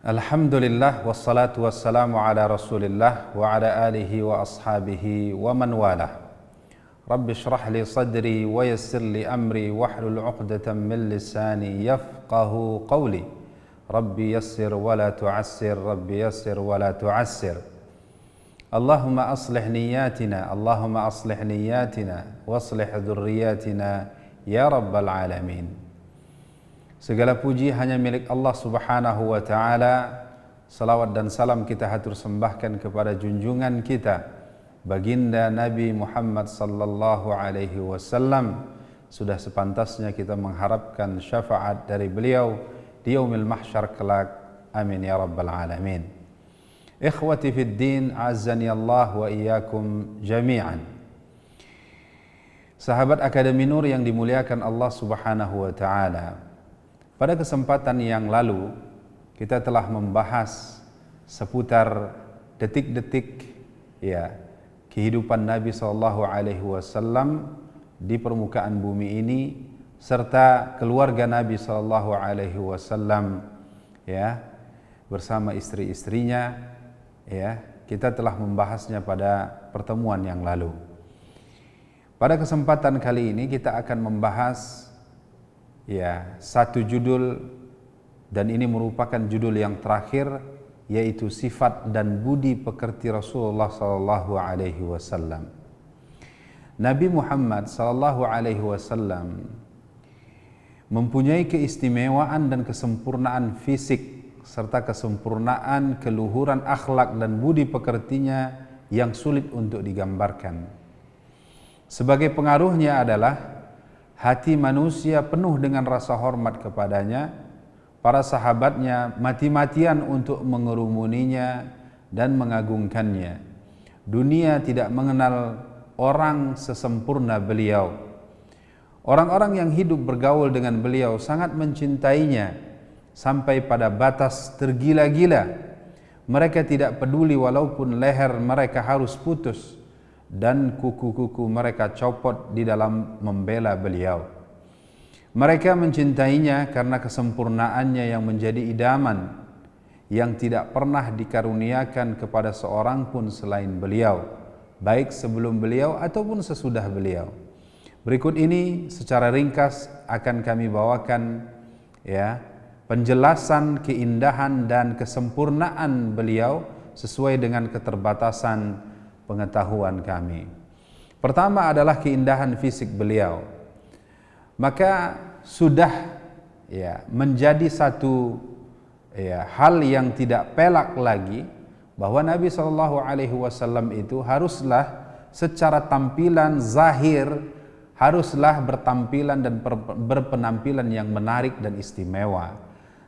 Alhamdulillah wassalatu wassalamu ala Rasulillah wa ala alihi wa ashabihi wa man walah. Rabbi shrah li sadri wa yassir li amri wahlul 'uqdatam min lisani yafqahu qawli. Rabbi yassir wa la tu'assir, Rabbi yassir wa la tu'assir. Allahumma aslih niyatina, Allahumma aslih niyatina wa aslih dhurriyyatina ya rabbal alamin. Segala puji hanya milik Allah Subhanahu wa taala. Salawat dan salam kita hatur sembahkan kepada junjungan kita baginda Nabi Muhammad sallallahu alaihi wasallam. Sudah sepantasnya kita mengharapkan syafaat dari beliau di yaumil mahsyar kelak. Amin ya rabbal alamin. Ikhwati fid din, azzani Allah wa iyyakum jami'an. Sahabat Akademi Nur yang dimuliakan Allah Subhanahu wa taala. Pada kesempatan yang lalu kita telah membahas seputar detik-detik kehidupan Nabi sallallahu alaihi wasallam di permukaan bumi ini serta keluarga Nabi sallallahu alaihi wasallam bersama istri-istrinya. Kita telah membahasnya pada pertemuan yang lalu. Pada kesempatan kali ini kita akan membahas satu judul, dan ini merupakan judul yang terakhir, yaitu sifat dan budi pekerti Rasulullah sallallahu alaihi wasallam. Nabi Muhammad sallallahu alaihi wasallam mempunyai keistimewaan dan kesempurnaan fisik serta kesempurnaan keluhuran akhlak dan budi pekertinya yang sulit untuk digambarkan. Sebagai pengaruhnya adalah hati manusia penuh dengan rasa hormat kepadanya. Para sahabatnya mati-matian untuk mengerumuninya dan mengagungkannya. Dunia tidak mengenal orang sesempurna beliau. Orang-orang yang hidup bergaul dengan beliau sangat mencintainya sampai pada batas tergila-gila. Mereka tidak peduli walaupun leher mereka harus putus dan kuku-kuku mereka copot di dalam membela beliau. Mereka mencintainya karena kesempurnaannya yang menjadi idaman, yang tidak pernah dikaruniakan kepada seorang pun selain beliau, baik sebelum beliau ataupun sesudah beliau. Berikut ini secara ringkas akan kami bawakan penjelasan keindahan dan kesempurnaan beliau sesuai dengan keterbatasan pengetahuan kami. Pertama adalah keindahan fisik beliau. Maka sudah menjadi satu hal yang tidak pelak lagi bahwa Nabi sallallahu alaihi wasallam itu haruslah secara tampilan zahir haruslah bertampilan dan berpenampilan yang menarik dan istimewa.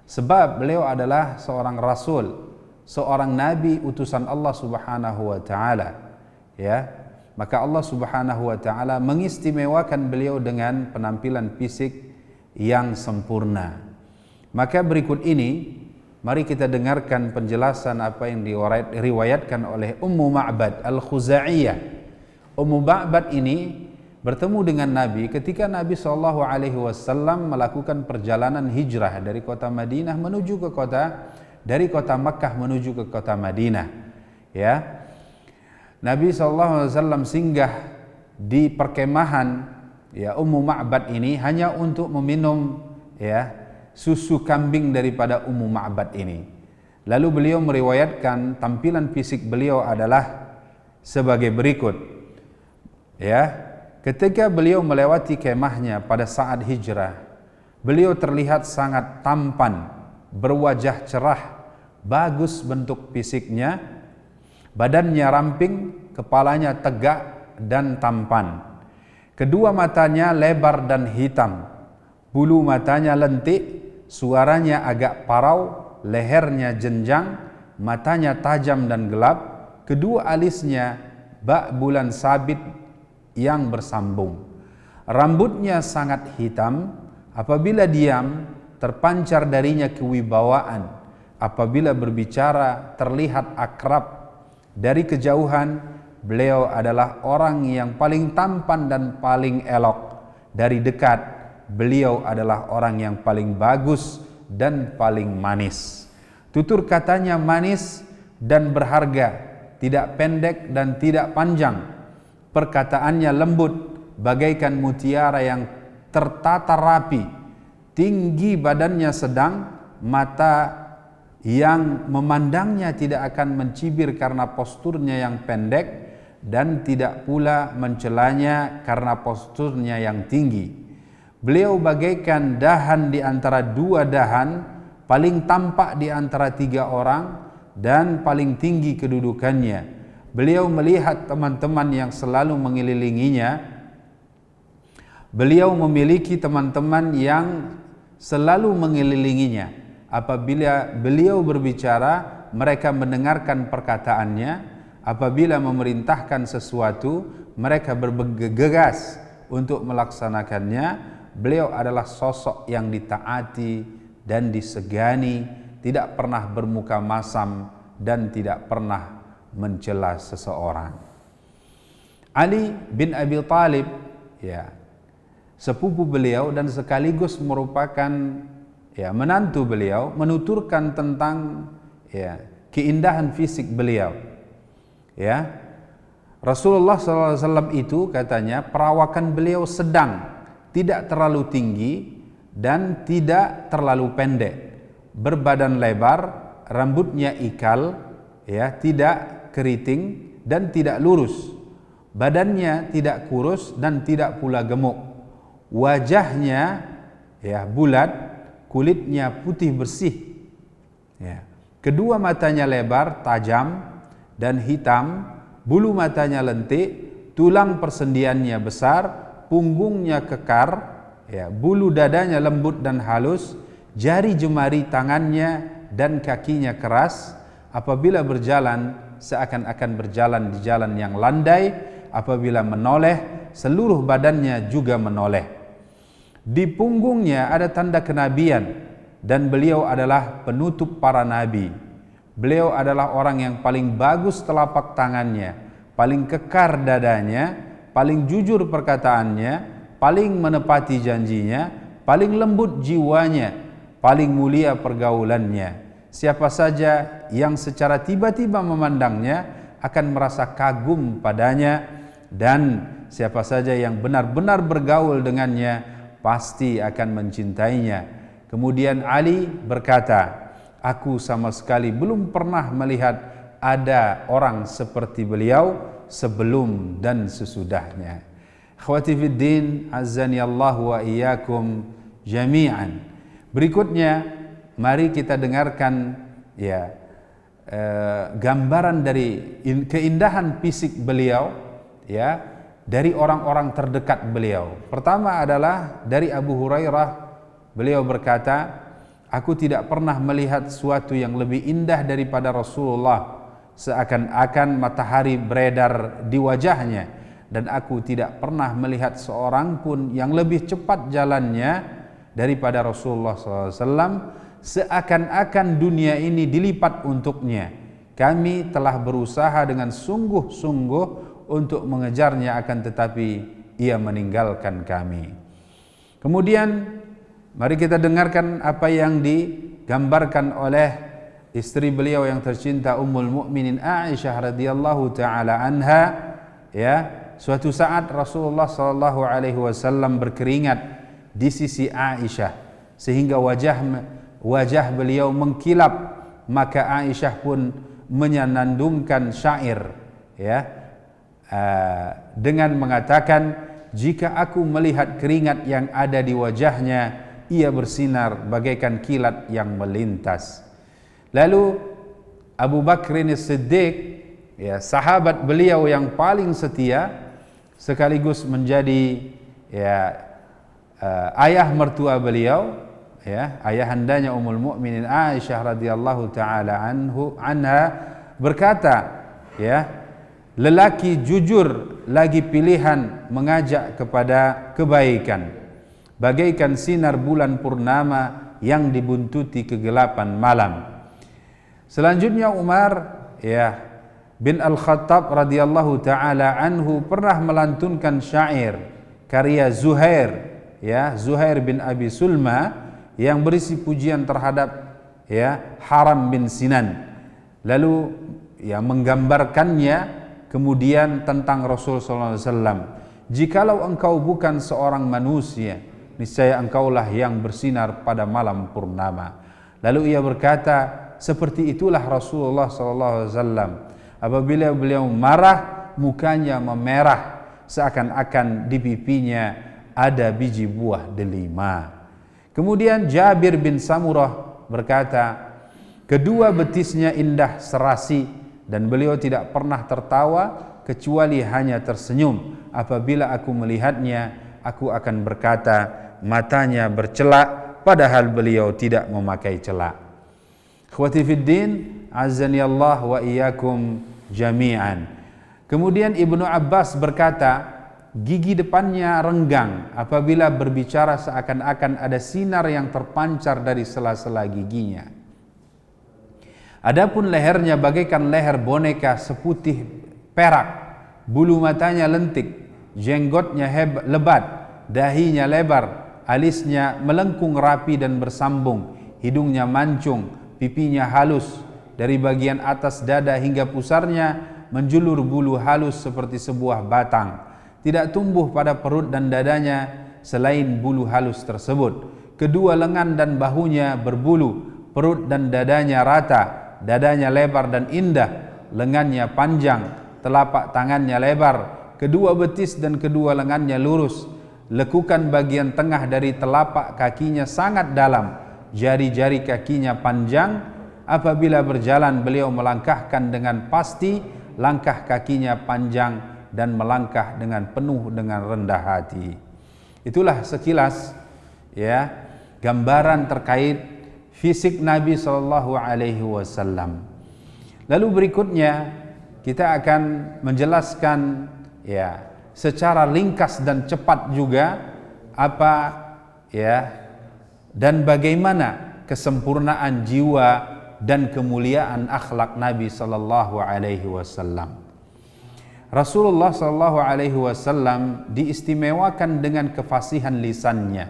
Sebab beliau adalah seorang rasul, seorang nabi utusan Allah Subhanahu wa taala. Maka Allah Subhanahu wa taala mengistimewakan beliau dengan penampilan fisik yang sempurna. Maka berikut ini mari kita dengarkan penjelasan apa yang diriwayatkan oleh Ummu Ma'bad Al-Khuzaiyah. Ummu Ma'bad ini bertemu dengan Nabi ketika Nabi sallallahu alaihi wasallam melakukan perjalanan hijrah dari kota Madinah menuju ke dari kota Makkah menuju ke kota Madinah. Nabi SAW singgah di perkemahan Ummu Ma'bad ini hanya untuk meminum susu kambing daripada Ummu Ma'bad ini. Lalu beliau meriwayatkan tampilan fisik beliau adalah sebagai berikut. Ketika beliau melewati kemahnya pada saat hijrah, beliau terlihat sangat tampan, berwajah cerah, bagus bentuk fisiknya, badannya ramping, kepalanya tegak dan tampan. Kedua matanya lebar dan hitam, bulu matanya lentik, suaranya agak parau, lehernya jenjang, matanya tajam dan gelap, kedua alisnya bak bulan sabit yang bersambung. Rambutnya sangat hitam, apabila diam terpancar darinya kewibawaan, apabila berbicara terlihat akrab. Dari kejauhan beliau adalah orang yang paling tampan dan paling elok. Dari dekat beliau adalah orang yang paling bagus dan paling manis. Tutur katanya manis dan berharga, tidak pendek dan tidak panjang. Perkataannya lembut bagaikan mutiara yang tertata rapi. Tinggi badannya sedang, mata yang memandangnya tidak akan mencibir karena posturnya yang pendek, dan tidak pula mencelanya karena posturnya yang tinggi. Beliau bagaikan dahan di antara dua dahan, paling tampak di antara tiga orang, dan paling tinggi kedudukannya. Beliau melihat teman-teman yang selalu mengelilinginya. Beliau memiliki teman-teman yang selalu mengelilinginya. Apabila beliau berbicara, mereka mendengarkan perkataannya. Apabila memerintahkan sesuatu, mereka bergegas untuk melaksanakannya. Beliau adalah sosok yang ditaati dan disegani, tidak pernah bermuka masam dan tidak pernah mencela seseorang. Ali bin Abi Thalib, sepupu beliau dan sekaligus merupakan menantu beliau, menuturkan tentang keindahan fisik beliau. Rasulullah SAW itu katanya perawakan beliau sedang, tidak terlalu tinggi dan tidak terlalu pendek, berbadan lebar, rambutnya ikal, tidak keriting dan tidak lurus, badannya tidak kurus dan tidak pula gemuk, wajahnya bulat, kulitnya putih bersih, kedua matanya lebar, tajam dan hitam, bulu matanya lentik, tulang persendiannya besar, punggungnya kekar, bulu dadanya lembut dan halus, jari jemari tangannya dan kakinya keras. Apabila berjalan seakan-akan berjalan di jalan yang landai, apabila menoleh seluruh badannya juga menoleh. Di punggungnya ada tanda kenabian dan beliau adalah penutup para nabi. Beliau adalah orang yang paling bagus telapak tangannya, paling kekar dadanya, paling jujur perkataannya, paling menepati janjinya, paling lembut jiwanya, paling mulia pergaulannya. Siapa saja yang secara tiba-tiba memandangnya akan merasa kagum padanya, dan siapa saja yang benar-benar bergaul dengannya pasti akan mencintainya. Kemudian Ali berkata, aku sama sekali belum pernah melihat ada orang seperti beliau sebelum dan sesudahnya. Akhwati fiddin, azani Allah wa iyyakum jami'an. Berikutnya mari kita dengarkan gambaran dari keindahan fisik beliau dari orang-orang terdekat beliau. Pertama adalah dari Abu Hurairah, beliau berkata, aku tidak pernah melihat sesuatu yang lebih indah daripada Rasulullah, seakan-akan matahari beredar di wajahnya, dan aku tidak pernah melihat seorang pun yang lebih cepat jalannya daripada Rasulullah SAW, seakan-akan dunia ini dilipat untuknya. Kami telah berusaha dengan sungguh-sungguh untuk mengejarnya, akan tetapi ia meninggalkan kami. Kemudian mari kita dengarkan apa yang digambarkan oleh istri beliau yang tercinta Ummul Mukminin Aisyah radhiyallahu taala anha. Suatu saat Rasulullah sallallahu alaihi wasallam berkeringat di sisi Aisyah sehingga wajah beliau mengkilap, maka Aisyah pun menyanandungkan syair dengan mengatakan, jika aku melihat keringat yang ada di wajahnya, ia bersinar bagaikan kilat yang melintas. Lalu Abu Bakrin As-Siddiq, sahabat beliau yang paling setia sekaligus menjadi ayah mertua beliau, ayahandanya Ummul Mukminin Aisyah radhiyallahu taala anha berkata, lelaki jujur lagi pilihan mengajak kepada kebaikan, bagaikan sinar bulan purnama yang dibuntuti kegelapan malam. Selanjutnya Umar bin Al-Khattab radhiyallahu taala anhu pernah melantunkan syair karya Zuhair bin Abi Sulma yang berisi pujian terhadap ya Haram bin Sinan, lalu ya menggambarkannya kemudian tentang Rasul sallallahu alaihi wasallam, jikalau engkau bukan seorang manusia, niscaya engkaulah yang bersinar pada malam purnama. Lalu ia berkata, seperti itulah Rasulullah sallallahu alaihi wasallam. Apabila beliau marah, mukanya memerah seakan-akan di pipinya ada biji buah delima. Kemudian Jabir bin Samurah berkata, kedua betisnya indah serasi dan beliau tidak pernah tertawa kecuali hanya tersenyum. Apabila aku melihatnya, aku akan berkata, matanya bercelak, padahal beliau tidak memakai celak. Ikhwati fiddin, azani Allah wa iyyakum jami'an. Kemudian Ibnu Abbas berkata, gigi depannya renggang, apabila berbicara seakan-akan ada sinar yang terpancar dari sela-sela giginya. Adapun lehernya bagaikan leher boneka seputih perak, bulu matanya lentik, jenggotnya lebat, dahinya lebar, alisnya melengkung rapi dan bersambung, hidungnya mancung, pipinya halus, dari bagian atas dada hingga pusarnya menjulur bulu halus seperti sebuah batang. Tidak tumbuh pada perut dan dadanya selain bulu halus tersebut. Kedua lengan dan bahunya berbulu, perut dan dadanya rata, dadanya lebar dan indah, lengannya panjang, telapak tangannya lebar, kedua betis dan kedua lengannya lurus, lekukan bagian tengah dari telapak kakinya sangat dalam, jari-jari kakinya panjang. Apabila berjalan beliau melangkahkan dengan pasti, langkah kakinya panjang dan melangkah dengan penuh dengan rendah hati. Itulah sekilas ya gambaran terkait fisik Nabi sallallahu alaihi wasallam. Lalu berikutnya kita akan menjelaskan ya secara ringkas dan cepat juga apa ya dan bagaimana kesempurnaan jiwa dan kemuliaan akhlak Nabi sallallahu alaihi wasallam. Rasulullah sallallahu alaihi wasallam diistimewakan dengan kefasihan lisannya,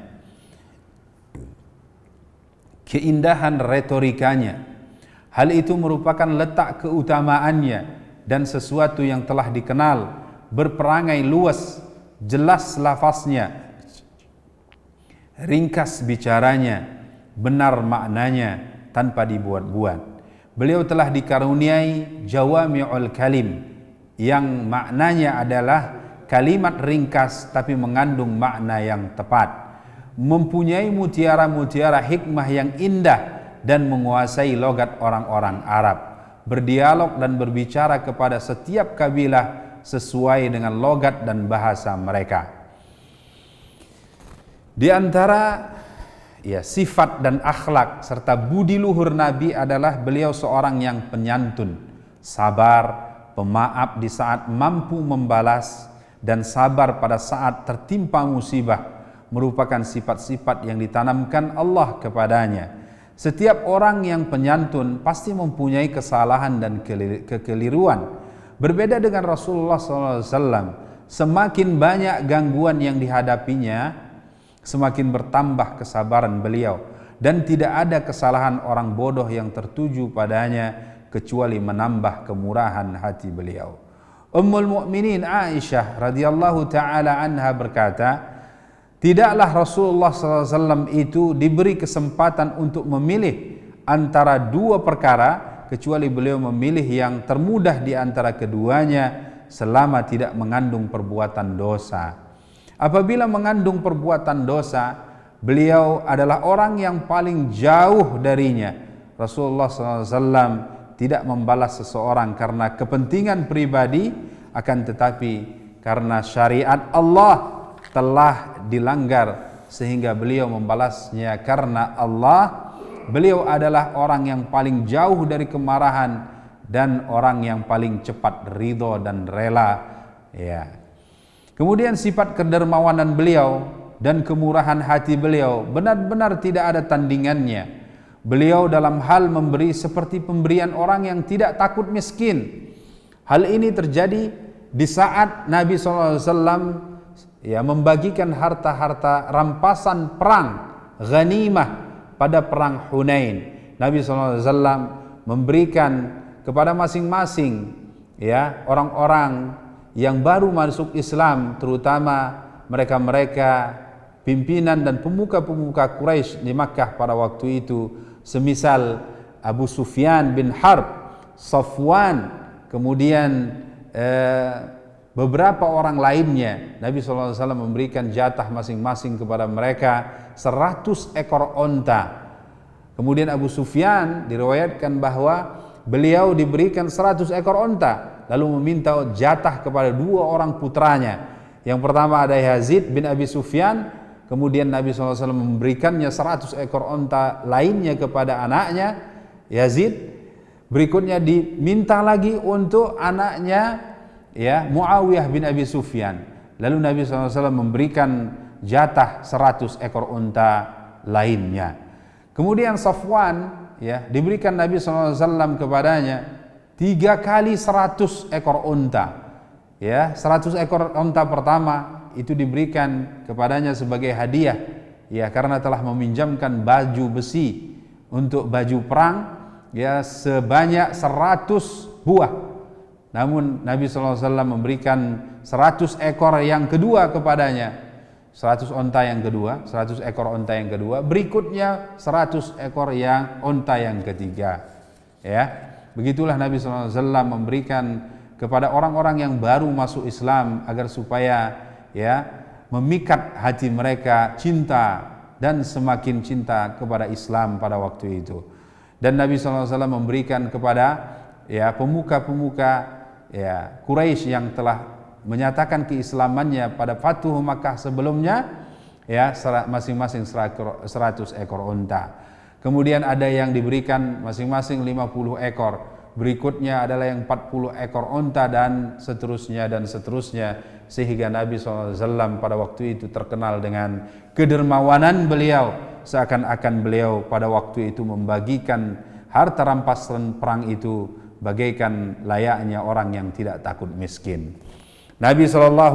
keindahan retorikanya. Hal itu merupakan letak keutamaannya dan sesuatu yang telah dikenal, berperangai luas, jelas lafaznya, ringkas bicaranya, benar maknanya, tanpa dibuat-buat. Beliau telah dikaruniai jawami'ul kalim, yang maknanya adalah kalimat ringkas tapi mengandung makna yang tepat, mempunyai mutiara-mutiara hikmah yang indah dan menguasai logat orang-orang Arab, berdialog dan berbicara kepada setiap kabilah sesuai dengan logat dan bahasa mereka. Di antara ya sifat dan akhlak serta budi luhur Nabi adalah beliau seorang yang penyantun, sabar, pemaaf di saat mampu membalas, dan sabar pada saat tertimpa musibah merupakan sifat-sifat yang ditanamkan Allah kepadanya. Setiap orang yang penyantun pasti mempunyai kesalahan dan kekeliruan. Berbeda dengan Rasulullah SAW, semakin banyak gangguan yang dihadapinya, semakin bertambah kesabaran beliau, dan tidak ada kesalahan orang bodoh yang tertuju padanya kecuali menambah kemurahan hati beliau. Ummul Mukminin Aisyah radhiyallahu taala anha berkata, tidaklah Rasulullah SAW itu diberi kesempatan untuk memilih antara dua perkara kecuali beliau memilih yang termudah di antara keduanya selama tidak mengandung perbuatan dosa. Apabila mengandung perbuatan dosa, beliau adalah orang yang paling jauh darinya. Rasulullah SAW tidak membalas seseorang karena kepentingan pribadi, akan tetapi karena syariat Allah telah dilanggar sehingga beliau membalasnya karena Allah. Beliau adalah orang yang paling jauh dari kemarahan dan orang yang paling cepat ridho dan rela ya. Kemudian sifat kedermawanan beliau dan kemurahan hati beliau benar-benar tidak ada tandingannya. Beliau dalam hal memberi seperti pemberian orang yang tidak takut miskin. Hal ini terjadi di saat Nabi SAW ya membagikan harta-harta rampasan perang ghanimah pada perang Hunain. Nabi SAW memberikan kepada masing-masing ya orang-orang yang baru masuk Islam, terutama mereka-mereka pimpinan dan pemuka-pemuka Quraisy di Makkah pada waktu itu, semisal Abu Sufyan bin Harb, Safwan, kemudian beberapa orang lainnya. Nabi SAW memberikan jatah masing-masing kepada mereka 100 ekor onta. Kemudian Abu Sufyan diriwayatkan bahwa beliau diberikan 100 ekor onta, lalu meminta jatah kepada 2 orang putranya. Yang pertama ada Yazid bin Abi Sufyan, kemudian Nabi SAW memberikannya 100 ekor onta lainnya kepada anaknya Yazid. Berikutnya diminta lagi untuk anaknya ya Muawiyah bin Abi Sufyan. Lalu Nabi SAW memberikan jatah 100 ekor unta lainnya. Kemudian Safwan ya diberikan Nabi SAW kepadanya 3 kali 100 ekor unta. Ya, 100 ekor unta pertama itu diberikan kepadanya sebagai hadiah ya, karena telah meminjamkan baju besi untuk baju perang ya sebanyak 100 buah. Namun Nabi SAW memberikan 100 ekor yang kedua kepadanya, 100 onta yang kedua, 100 ekor onta yang kedua, berikutnya 100 ekor yang onta yang ketiga. Ya, begitulah Nabi SAW memberikan kepada orang-orang yang baru masuk Islam agar supaya ya memikat hati mereka cinta dan semakin cinta kepada Islam pada waktu itu. Dan Nabi SAW memberikan kepada ya pemuka-pemuka ya Quraisy yang telah menyatakan keislamannya pada Fatuh Makkah sebelumnya ya masing-masing 100 ekor unta. Kemudian ada yang diberikan masing-masing 50 ekor. Berikutnya adalah yang 40 ekor unta dan seterusnya sehingga Nabi SAW pada waktu itu terkenal dengan kedermawanan beliau, seakan-akan beliau pada waktu itu membagikan harta rampasan perang itu bagaikan layaknya orang yang tidak takut miskin. Nabi SAW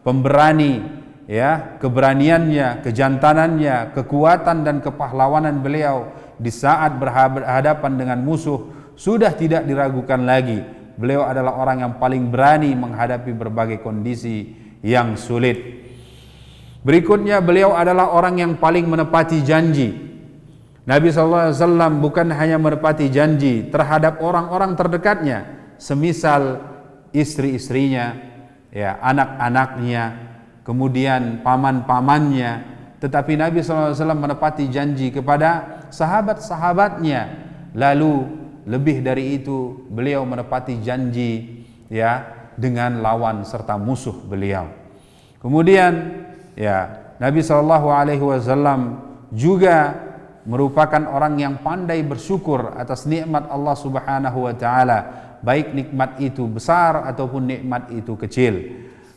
pemberani ya, keberaniannya, kejantanannya, kekuatan dan kepahlawanan beliau di saat berhadapan dengan musuh sudah tidak diragukan lagi. Beliau adalah orang yang paling berani menghadapi berbagai kondisi yang sulit. Berikutnya beliau adalah orang yang paling menepati janji. Nabi SAW bukan hanya menepati janji terhadap orang-orang terdekatnya, semisal istri-istrinya, ya, anak-anaknya, kemudian paman-pamannya, tetapi Nabi SAW menepati janji kepada sahabat-sahabatnya. Lalu lebih dari itu beliau menepati janji ya dengan lawan serta musuh beliau. Kemudian ya Nabi SAW juga merupakan orang yang pandai bersyukur atas nikmat Allah Subhanahu wa taala, baik nikmat itu besar ataupun nikmat itu kecil.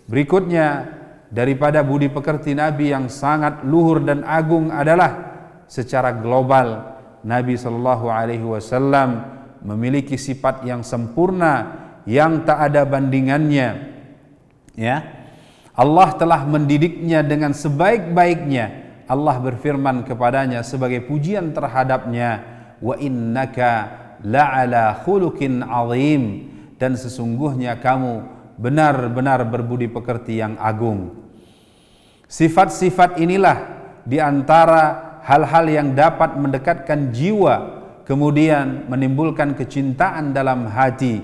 Berikutnya daripada budi pekerti Nabi yang sangat luhur dan agung adalah secara global Nabi SAW memiliki sifat yang sempurna yang tak ada bandingannya. Ya, Allah telah mendidiknya dengan sebaik-baiknya. Allah berfirman kepadanya sebagai pujian terhadapnya, wa innaka la'ala khuluqin azim, dan sesungguhnya kamu benar-benar berbudi pekerti yang agung. Sifat-sifat inilah di antara hal-hal yang dapat mendekatkan jiwa, kemudian menimbulkan kecintaan dalam hati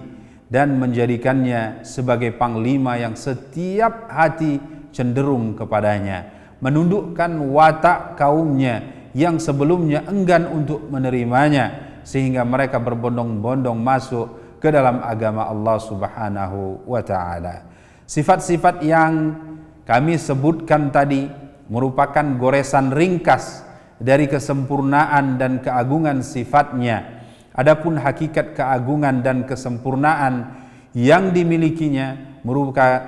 dan menjadikannya sebagai panglima yang setiap hati cenderung kepadanya, menundukkan watak kaumnya yang sebelumnya enggan untuk menerimanya sehingga mereka berbondong-bondong masuk ke dalam agama Allah Subhanahu wa taala. Sifat-sifat yang kami sebutkan tadi merupakan goresan ringkas dari kesempurnaan dan keagungan sifatnya. Adapun hakikat keagungan dan kesempurnaan yang dimilikinya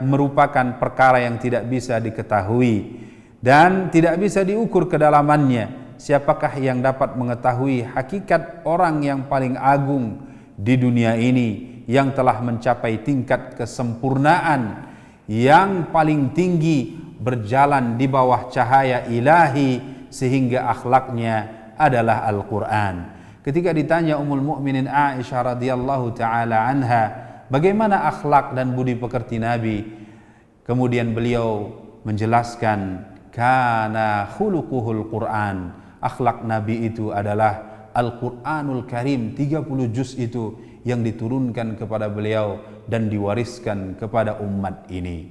merupakan perkara yang tidak bisa diketahui dan tidak bisa diukur kedalamannya. Siapakah yang dapat mengetahui hakikat orang yang paling agung di dunia ini, yang telah mencapai tingkat kesempurnaan yang paling tinggi, berjalan di bawah cahaya ilahi sehingga akhlaknya adalah Al-Quran. Ketika ditanya Ummul Mukminin Aisyah radhiyallahu taala anha, bagaimana akhlak dan budi pekerti Nabi? Kemudian beliau menjelaskan, kana khuluquhul Quran. Akhlak Nabi itu adalah Al-Quranul Karim, 30 juz itu yang diturunkan kepada beliau dan diwariskan kepada umat ini.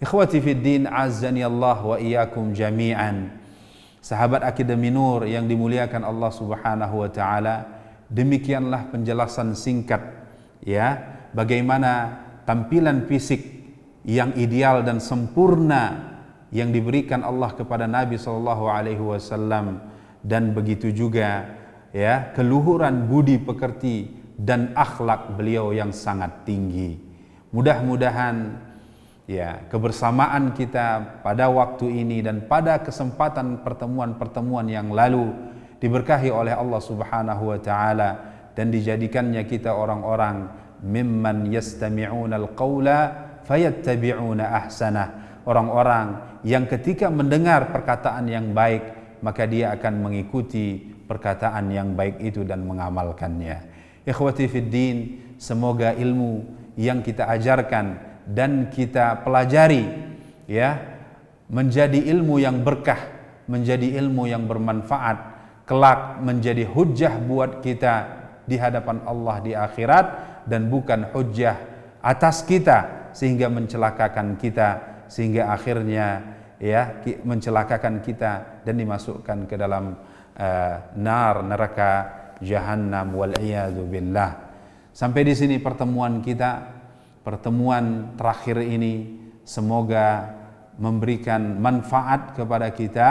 Ikhwati fid din, azzani Allah wa iyyakum jami'an. Sahabat Akademi Nur yang dimuliakan Allah Subhanahu wa taala, demikianlah penjelasan singkat ya, bagaimana tampilan fisik yang ideal dan sempurna yang diberikan Allah kepada Nabi sallallahu alaihi wasallam, dan begitu juga ya keluhuran budi pekerti dan akhlak beliau yang sangat tinggi. Mudah-mudahan ya kebersamaan kita pada waktu ini dan pada kesempatan pertemuan-pertemuan yang lalu diberkahi oleh Allah Subhanahu wa taala, dan dijadikannya kita orang-orang mimman yastami'una al-qawla fayattabi'una ahsanah, orang-orang yang ketika mendengar perkataan yang baik maka dia akan mengikuti perkataan yang baik itu dan mengamalkannya. Ikhwati fid din, semoga ilmu yang kita ajarkan dan kita pelajari ya menjadi ilmu yang berkah, menjadi ilmu yang bermanfaat, kelak menjadi hujjah buat kita di hadapan Allah di akhirat, dan bukan hujjah atas kita sehingga mencelakakan kita, sehingga akhirnya ya mencelakakan kita dan dimasukkan ke dalam neraka jahannam wal iyadu billah. Sampai di sini pertemuan kita, pertemuan terakhir ini, semoga memberikan manfaat kepada kita.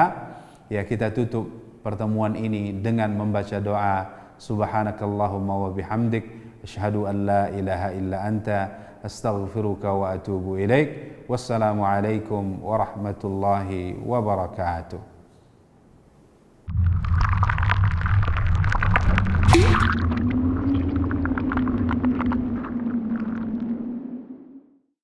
Ya, kita tutup pertemuan ini dengan membaca doa, subhanakallahumma wa bihamdik, asyhadu an la ilaha illa anta, astaghfiruka wa atubu ilaik. Wassalamu alaikum warahmatullahi wabarakatuh.